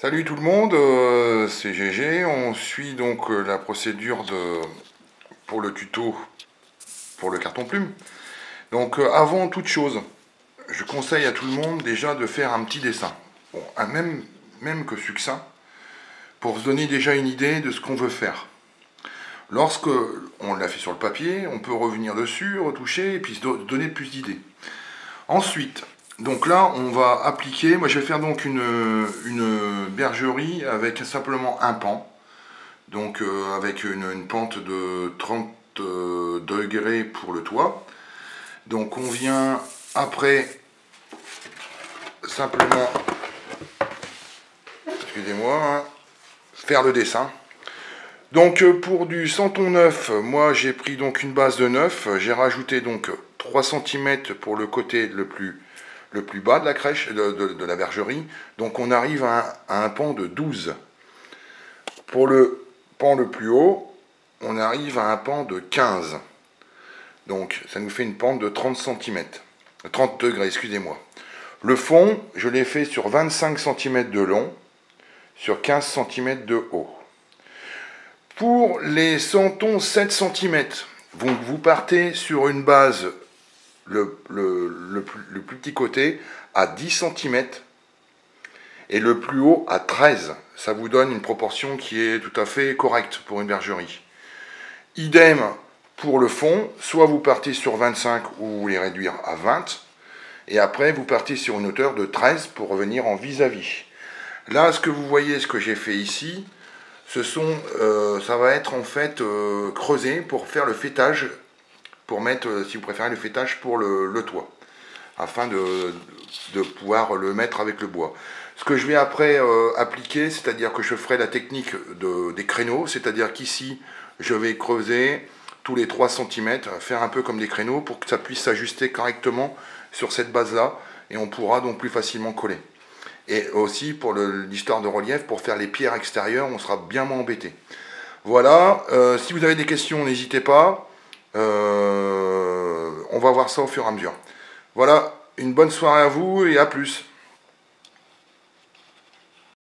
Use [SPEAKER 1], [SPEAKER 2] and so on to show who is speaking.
[SPEAKER 1] Salut tout le monde, c'est GG. On suit donc la procédure pour le tuto pour le carton plume. Donc avant toute chose, je conseille à tout le monde déjà de faire un petit dessin. Bon, même que succinct, pour se donner déjà une idée de ce qu'on veut faire. Lorsque on l'a fait sur le papier, on peut revenir dessus, retoucher et puis se donner plus d'idées. Ensuite, donc là, on va appliquer, moi je vais faire donc une bergerie avec simplement un pan, donc avec une pente de 30 degrés pour le toit. Donc on vient après simplement, excusez-moi, hein, faire le dessin. Donc pour du santon neuf, moi j'ai pris donc une base de 9, j'ai rajouté donc 3 cm pour le côté le plus bas de la crèche, de la bergerie. Donc on arrive à un pan de 12. Pour le pan le plus haut, on arrive à un pan de 15. Donc ça nous fait une pente de 30 cm. 30 degrés, excusez-moi. Le fond, je l'ai fait sur 25 cm de long, sur 15 cm de haut. Pour les santons 7 cm, vous partez sur une base, le plus petit côté, à 10 cm et le plus haut à 13. Ça vous donne une proportion qui est tout à fait correcte pour une bergerie. Idem pour le fond, soit vous partez sur 25 ou vous voulez réduire à 20, et après vous partez sur une hauteur de 13 pour revenir en vis-à-vis. Là, ce que vous voyez, ce que j'ai fait ici, ça va être en fait creusé pour faire le fêtage, pour mettre, si vous préférez, le fêtage pour le toit, afin de pouvoir le mettre avec le bois. Ce que je vais après appliquer, c'est-à-dire que je ferai la technique des créneaux, c'est-à-dire qu'ici, je vais creuser tous les 3 cm, faire un peu comme des créneaux pour que ça puisse s'ajuster correctement sur cette base-là, et on pourra donc plus facilement coller. Et aussi pour l'histoire de relief, pour faire les pierres extérieures, on sera bien moins embêté. Voilà, si vous avez des questions, n'hésitez pas. On va voir ça au fur et à mesure. Voilà, une bonne soirée à vous et à plus.